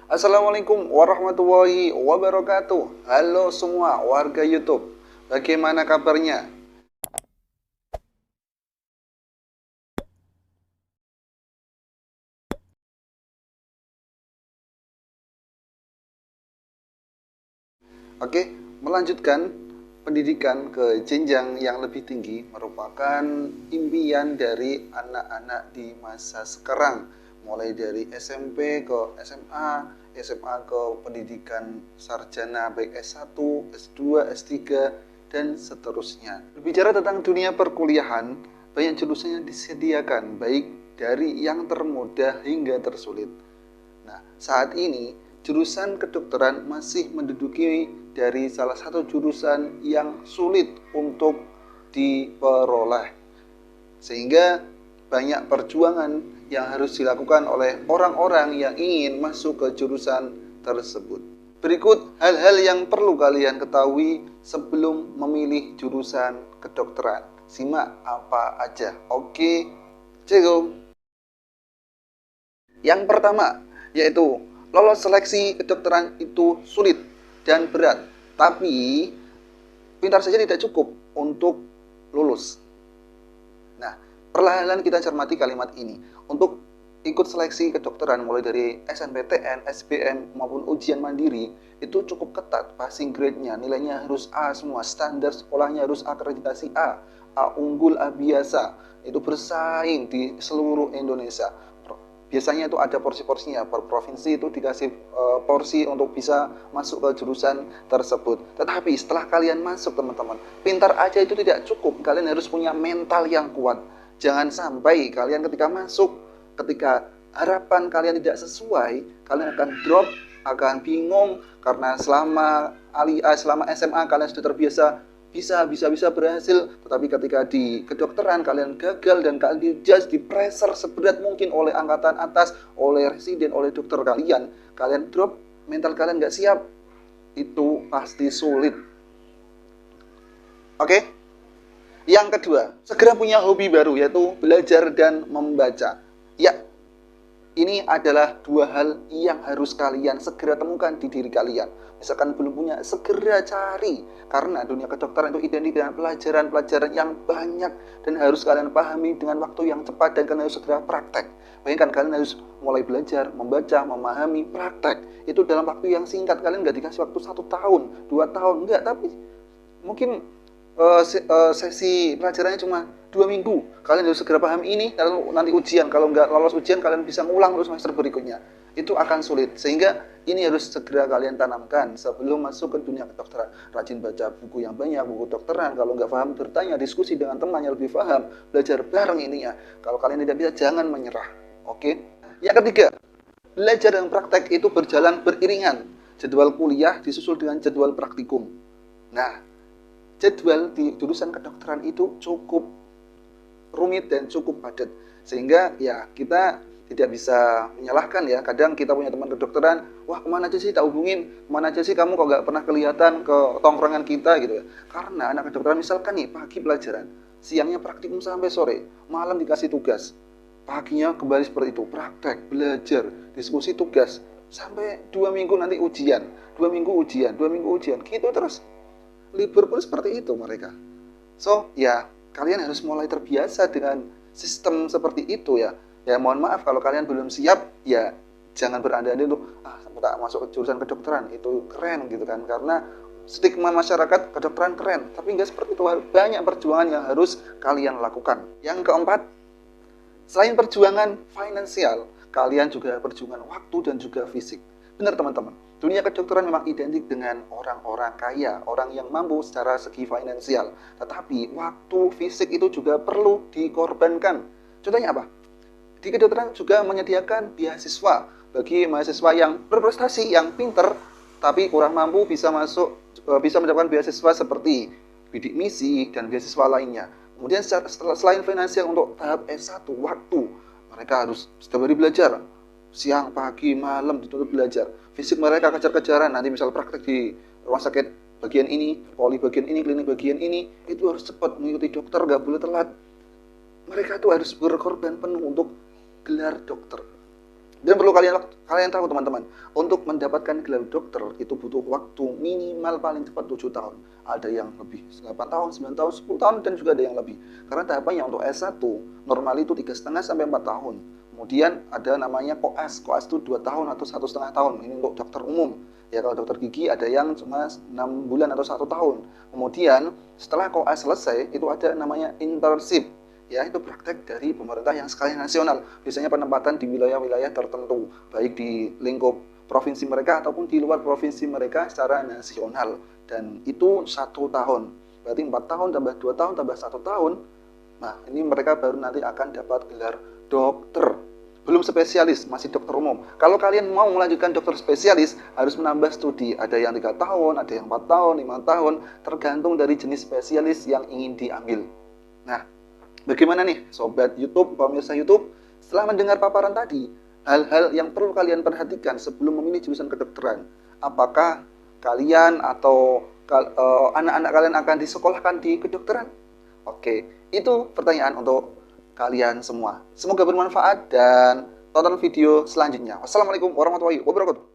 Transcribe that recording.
Assalamualaikum warahmatullahi wabarakatuh. Halo semua warga YouTube. Bagaimana kabarnya? Oke, melanjutkan pendidikan ke jenjang yang lebih tinggi merupakan impian dari anak-anak di masa sekarang. Mulai dari SMP ke SMA, SMA ke pendidikan sarjana baik S1, S2, S3, dan seterusnya. Berbicara tentang dunia perkuliahan, banyak jurusan yang disediakan, baik dari yang termudah hingga tersulit. Nah, saat ini jurusan kedokteran masih menduduki dari salah satu jurusan yang sulit untuk diperoleh. Sehingga banyak perjuangan yang harus dilakukan oleh orang-orang yang ingin masuk ke jurusan tersebut. Berikut hal-hal yang perlu kalian ketahui sebelum memilih jurusan kedokteran. Simak apa aja. Oke, cukup. Yang pertama, yaitu lolos seleksi kedokteran itu sulit dan berat, tapi pintar saja tidak cukup untuk lulus. Nah, perlahan-lahan kita cermati kalimat ini. Untuk ikut seleksi kedokteran mulai dari SNPTN, SBM maupun ujian mandiri itu cukup ketat, passing grade-nya, nilainya harus A semua, standar sekolahnya harus akreditasi A, A unggul, A biasa. Itu bersaing di seluruh Indonesia. Biasanya itu ada porsi-porsinya, per provinsi itu dikasih porsi untuk bisa masuk ke jurusan tersebut. Tetapi setelah kalian masuk teman-teman, pintar aja itu tidak cukup, kalian harus punya mental yang kuat. Jangan sampai kalian ketika masuk, ketika harapan kalian tidak sesuai, kalian akan drop, akan bingung, karena selama SMA kalian sudah terbiasa bisa berhasil, tetapi ketika di kedokteran kalian gagal dan kalian dijudge, di pressure seberat mungkin oleh angkatan atas, oleh residen, oleh dokter kalian drop, mental kalian nggak siap, itu pasti sulit. Oke? Yang kedua, segera punya hobi baru, yaitu belajar dan membaca. Ya, ini adalah dua hal yang harus kalian segera temukan di diri kalian. Misalkan belum punya, segera cari. Karena dunia kedokteran itu identik dengan pelajaran-pelajaran yang banyak dan harus kalian pahami dengan waktu yang cepat dan kalian harus segera praktek. Bayangkan kalian harus mulai belajar, membaca, memahami, praktek. Itu dalam waktu yang singkat. Kalian nggak dikasih waktu 1 tahun, 2 tahun, enggak. Tapi mungkin sesi pelajarannya cuma 2 minggu. Kalian harus segera paham ini, lalu nanti ujian. Kalau nggak lolos ujian, kalian bisa ngulang terus semester berikutnya. Itu akan sulit. Sehingga ini harus segera kalian tanamkan sebelum masuk ke dunia kedokteran. Rajin baca buku yang banyak, buku kedokteran. Kalau nggak paham, bertanya, diskusi dengan teman yang lebih paham. Belajar bareng ininya. Kalau kalian tidak bisa, jangan menyerah. Oke? Yang ketiga, belajar dan praktek itu berjalan beriringan. Jadwal kuliah disusul dengan jadwal praktikum. Nah, jadwal di jurusan kedokteran itu cukup rumit dan cukup padat, sehingga ya kita tidak bisa menyalahkan ya. Kadang kita punya teman kedokteran, wah kemana aja sih tak hubungin, kemana aja sih kamu kok nggak pernah kelihatan ke tongkrongan kita gitu ya. Karena anak kedokteran misalkan nih pagi pelajaran, siangnya praktikum sampai sore, malam dikasih tugas, paginya kembali seperti itu, praktek, belajar, diskusi, tugas, sampai 2 minggu nanti ujian, 2 minggu ujian, 2 minggu ujian, gitu terus. Libur pun seperti itu mereka. So, ya kalian harus mulai terbiasa dengan sistem seperti itu ya. Ya mohon maaf kalau kalian belum siap, ya jangan berandai-andai untuk tak masuk ke jurusan kedokteran itu keren gitu kan. Karena stigma masyarakat kedokteran keren, tapi nggak seperti itu. Banyak perjuangan yang harus kalian lakukan. Yang keempat, selain perjuangan finansial, kalian juga perjuangan waktu dan juga fisik. Benar teman-teman, dunia kedokteran memang identik dengan orang-orang kaya, orang yang mampu secara segi finansial. Tetapi waktu fisik itu juga perlu dikorbankan. Contohnya apa? Di kedokteran juga menyediakan beasiswa bagi mahasiswa yang berprestasi, yang pinter, tapi kurang mampu bisa bisa mendapatkan beasiswa seperti bidik misi dan beasiswa lainnya. Kemudian selain finansial untuk tahap S1, waktu mereka harus setiap hari belajar, siang, pagi, malam dituntut belajar. Fisik mereka kejar-kejaran, nanti misal praktek di rumah sakit bagian ini, poli bagian ini, klinik bagian ini, itu harus cepat mengikuti dokter, nggak boleh telat. Mereka itu harus berkorban penuh untuk gelar dokter. Dan perlu kalian tahu teman-teman, untuk mendapatkan gelar dokter itu butuh waktu minimal paling cepat 7 tahun. Ada yang lebih 8 tahun, 9 tahun, 10 tahun, dan juga ada yang lebih. Karena tahapannya untuk S1 normal itu 3,5 sampai 4 tahun. Kemudian ada namanya koas. Koas itu 2 tahun atau 1,5 tahun. Ini untuk dokter umum. Ya, kalau dokter gigi ada yang cuma 6 bulan atau 1 tahun. Kemudian setelah koas selesai itu ada namanya internship. Ya, itu praktek dari pemerintah yang skala nasional. Biasanya penempatan di wilayah-wilayah tertentu, baik di lingkup provinsi mereka ataupun di luar provinsi mereka secara nasional. Dan itu 1 tahun. Berarti 4 tahun tambah 2 tahun tambah 1 tahun. Nah, ini mereka baru nanti akan dapat gelar dokter. Belum spesialis, masih dokter umum. Kalau kalian mau melanjutkan dokter spesialis, harus menambah studi. Ada yang 3 tahun, ada yang 4 tahun, 5 tahun, tergantung dari jenis spesialis yang ingin diambil. Nah, bagaimana nih Sobat YouTube, pemirsa YouTube, setelah mendengar paparan tadi, hal-hal yang perlu kalian perhatikan sebelum memilih jurusan kedokteran. Apakah kalian atau anak-anak kalian akan disekolahkan di kedokteran? Oke, itu pertanyaan untuk kalian semua. Semoga bermanfaat dan tonton video selanjutnya. Wassalamualaikum warahmatullahi wabarakatuh.